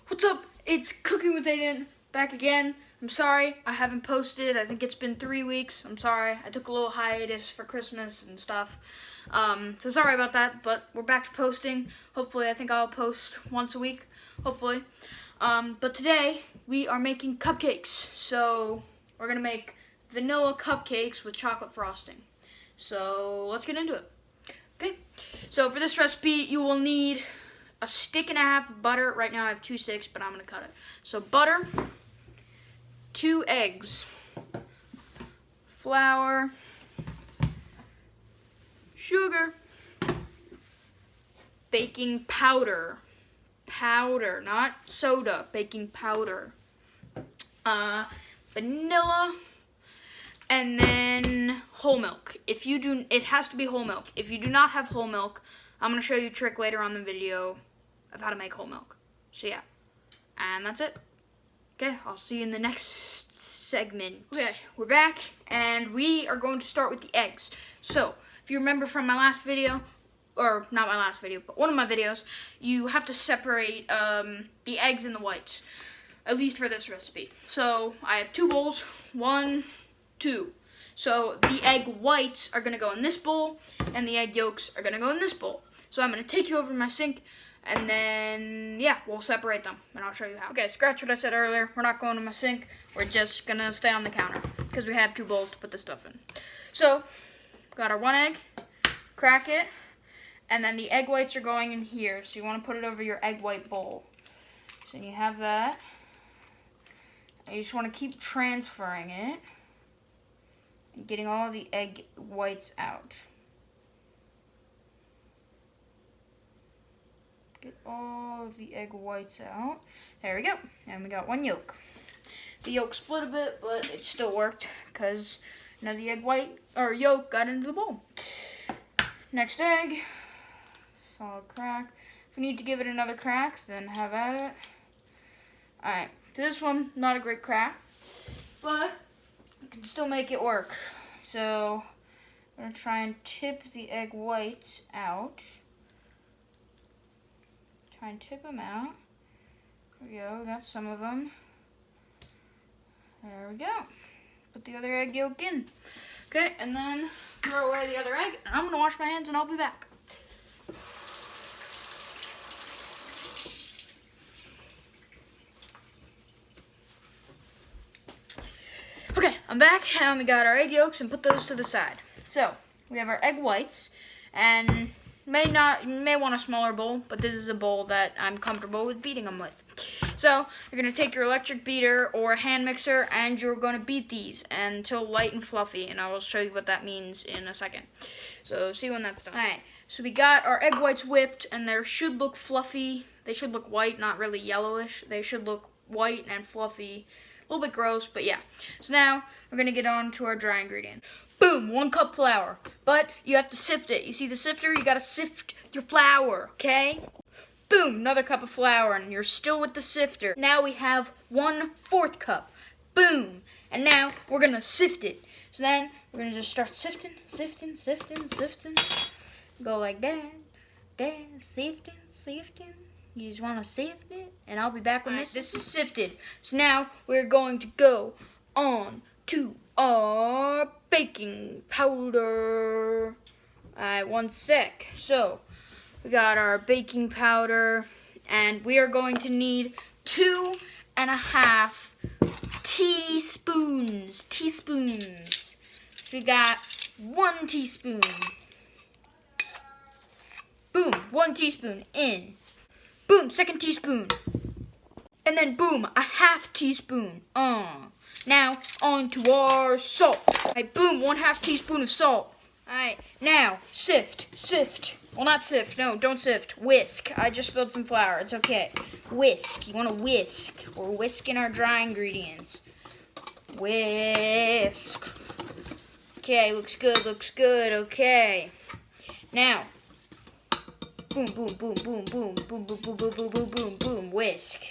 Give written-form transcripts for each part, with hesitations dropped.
What's up? It's Cooking with Aidan, back again. I'm sorry I haven't posted. I think it's been 3 weeks. I'm sorry. I took a little hiatus for Christmas and stuff. So sorry about that, but we're back to posting. Hopefully, I think I'll post once a week, hopefully. But today, we are making cupcakes. So we're going to make vanilla cupcakes with chocolate frosting. So let's get into it. Okay, so for this recipe, you will need a stick and a half of butter. Right now I have 2 sticks, but I'm going to cut it. So butter, 2 eggs, flour, sugar, baking powder, not soda, baking powder, vanilla, and then whole milk. It has to be whole milk. If you do not have whole milk, I'm going to show you a trick later on in the video of how to make whole milk. So yeah, and that's it. Okay, I'll see you in the next segment. Okay, we're back, and we are going to start with the eggs. So, if you remember from my last video, or not my last video, but one of my videos, you have to separate the eggs and the whites, at least for this recipe. So, I have 2 bowls, 1, 2. So, the egg whites are going to go in this bowl, and the egg yolks are going to go in this bowl. So, I'm going to take you over to my sink, and then, yeah, we'll separate them, and I'll show you how. Okay, scratch what I said earlier. We're not going to my sink. We're just going to stay on the counter, because we have 2 bowls to put this stuff in. So, got our 1 egg, crack it, and then the egg whites are going in here. So, you want to put it over your egg white bowl. So, you have that. And you just want to keep transferring it, and getting all the egg whites out. Get all of the egg whites out. There we go. And we got 1 yolk. The yolk split a bit, but it still worked because the egg white or yolk got into the bowl. Next egg. Solid crack. If you need to give it another crack, then have at it. Alright. So this one, not a great crack, but you can still make it work. So I'm going to try and tip the egg whites out. Try and tip them out. There we go, got some of them. There we go. Put the other egg yolk in. Okay, and then throw away the other egg. And I'm going to wash my hands and I'll be back. Okay, I'm back, and we got our egg yolks and put those to the side. So, we have our egg whites, and you may want a smaller bowl, but this is a bowl that I'm comfortable with beating them with. So, you're going to take your electric beater or a hand mixer, and you're going to beat these until light and fluffy, and I will show you what that means in a second. So, see when that's done. Alright, so we got our egg whites whipped, and they should look fluffy. They should look white, not really yellowish. They should look white and fluffy. A little bit gross, but yeah. So now, we're going to get on to our dry ingredients. Boom, 1 cup flour. But you have to sift it. You see the sifter? You got to sift your flour, okay? Boom, another cup of flour, and you're still with the sifter. Now we have 1/4 cup. Boom. And now, we're going to sift it. So then, we're going to just start sifting. Go like that. Sifting. You just want to sift it, and I'll be back when this is sifted. So now we're going to go on to our baking powder. Alright, 1 sec. So we got our baking powder, and we are going to need 2.5 teaspoons. So we got 1 teaspoon. Boom, 1 teaspoon in. Boom, 2nd teaspoon. And then boom, 1/2 teaspoon. Now, on to our salt. Alright, boom, 1/2 teaspoon of salt. Alright, now, sift. Well, not sift, no, don't sift. Whisk. I just spilled some flour, it's okay. Whisk, you want to whisk. We're whisking our dry ingredients. Whisk. Okay, looks good, okay. Now, boom, whisk.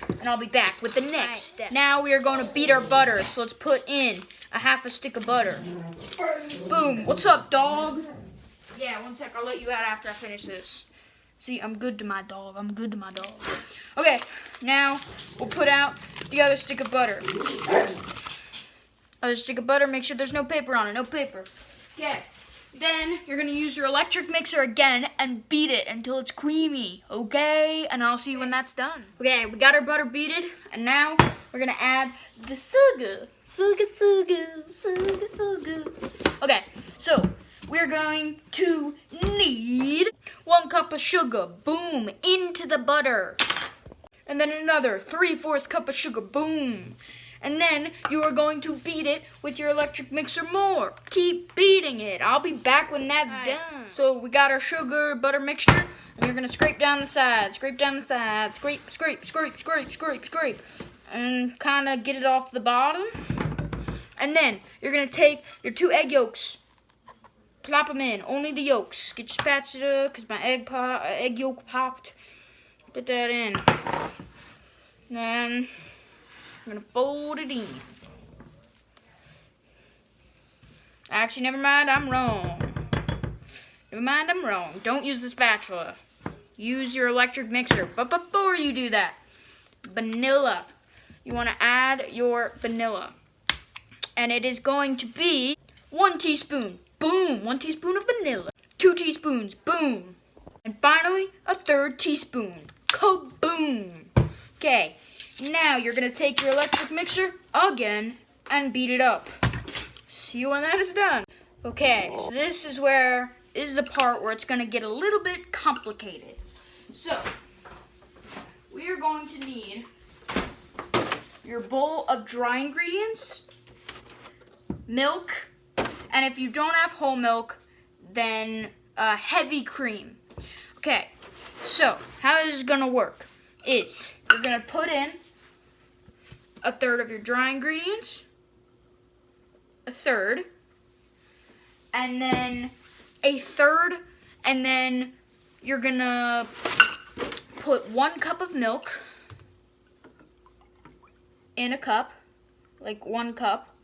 And I'll be back with the next step. Now we are going to beat our butter, so let's put in 1/2 stick of butter. Boom, what's up, dog? Yeah, 1 sec, I'll let you out after I finish this. See, I'm good to my dog. I'm good to my dog. Okay, now we'll put out the other stick of butter. Other stick of butter, make sure there's no paper on it, no paper. Okay, then you're gonna use your electric mixer again and beat it until it's creamy, okay? And I'll see you when that's done. Okay, we got our butter beaten, and now we're gonna add the sugar. Sugar. Okay, so we're going to need 1 cup of sugar, boom, into the butter. And then another 3/4 cup of sugar, boom. And then you are going to beat it with your electric mixer more. Keep beating it. I'll be back when that's done. So we got our sugar butter mixture, and you're gonna scrape down the sides, scrape, and kind of get it off the bottom. And then you're gonna take your 2 egg yolks, plop them in, only the yolks. Get your spatula, cause my egg yolk popped. Put that in. Then I'm gonna fold it in. Actually, never mind, I'm wrong. Don't use the spatula. Use your electric mixer. But before you do that, vanilla. You wanna add your vanilla. And it is going to be 1 teaspoon, boom, 1 teaspoon of vanilla. 2 teaspoons, boom. And finally, a 3rd teaspoon, kaboom. Okay, now you're gonna take your electric mixer again and beat it up. See you when that is done. Okay, so this is the part where it's gonna get a little bit complicated. So, we are going to need your bowl of dry ingredients, milk, and if you don't have whole milk, then heavy cream. Okay, so how this is gonna work is you're gonna put in 1/3 of your dry ingredients, 1/3, and then 1/3, and then you're gonna put 1 cup of milk in a cup, like 1 cup,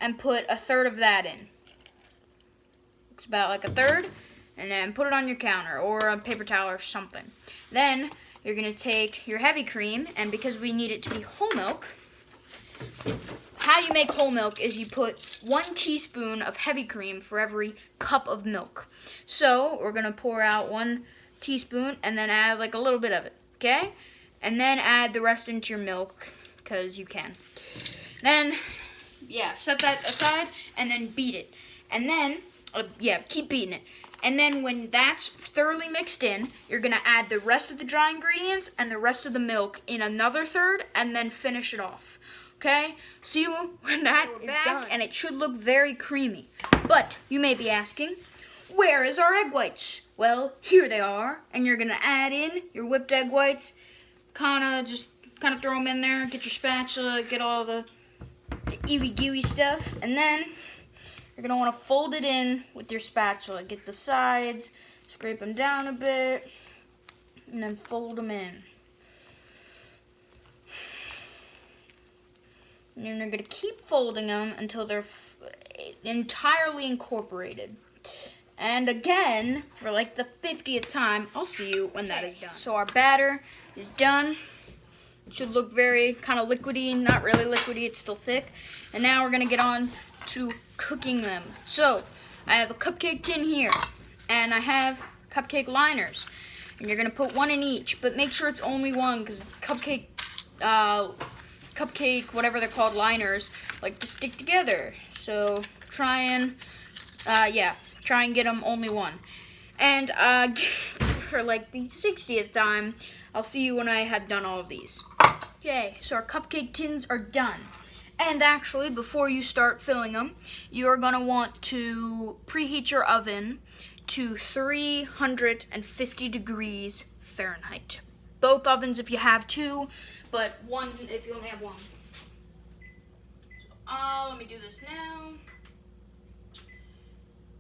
and put 1/3 of that in. It's about like 1/3, and then put it on your counter or a paper towel or something. Then you're gonna take your heavy cream, and because we need it to be whole milk, how you make whole milk is you put 1 teaspoon of heavy cream for every cup of milk. So we're gonna pour out 1 teaspoon and then add like a little bit of it, okay? And then add the rest into your milk, because you can. Then, yeah, set that aside and then beat it. And then, keep beating it. And then when that's thoroughly mixed in, you're gonna add the rest of the dry ingredients and the rest of the milk in another 1/3 and then finish it off. Okay? See you when that is done. And it should look very creamy. But you may be asking, where is our egg whites? Well, here they are. And you're gonna add in your whipped egg whites. Kind of throw them in there. Get your spatula, get all the ewy gooey stuff. And then you're gonna wanna fold it in with your spatula. Get the sides, scrape them down a bit, and then fold them in. And then you're gonna keep folding them until they're entirely incorporated. And again, for like the 50th time, I'll see you when that is done. So our batter is done. It should look very kind of liquidy, not really liquidy, it's still thick. And now we're gonna get on to cooking them. So I have a cupcake tin here, and I have cupcake liners. And you're gonna put 1 in each, but make sure it's only 1, because cupcake, whatever they're called, liners, like to stick together. So try and get them only 1. And for like the 60th time, I'll see you when I have done all of these. Okay, so our cupcake tins are done. And actually, before you start filling them, you're gonna want to preheat your oven to 350 degrees Fahrenheit. Both ovens if you have 2, but 1 if you only have 1. So, let me do this now.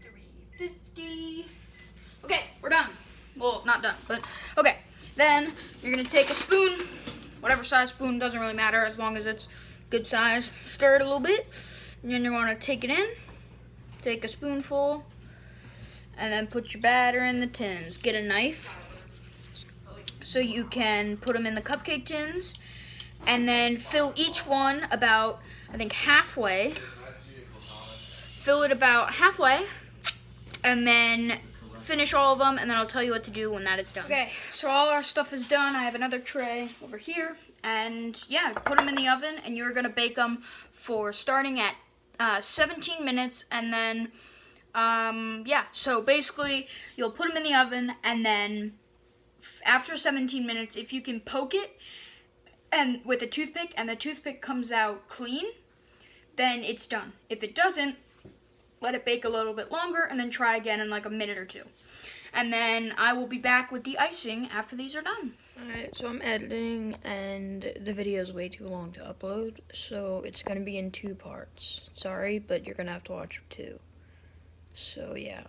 350. Okay, we're done. Well, not done, but okay. Then you're gonna take a spoon, whatever size spoon, doesn't really matter as long as it's good size. Stir it a little bit, and then you wanna take it in, take a spoonful, and then put your batter in the tins. Get a knife, so you can put them in the cupcake tins, and then fill each one about, I think, halfway. Fill it about halfway, and then finish all of them, and then I'll tell you what to do when that is done. Okay, so all our stuff is done. I have another tray over here, and yeah, put them in the oven, and you're gonna bake them for starting at 17 minutes, and then yeah, so basically you'll put them in the oven, and then after 17 minutes, if you can poke it and with a toothpick, and the toothpick comes out clean, then it's done. If it doesn't, let it bake a little bit longer, and then try again in like a minute or two. And then I will be back with the icing after these are done. Alright, so I'm editing, and the video is way too long to upload, so it's going to be in 2 parts. Sorry, but you're going to have to watch 2. So, yeah.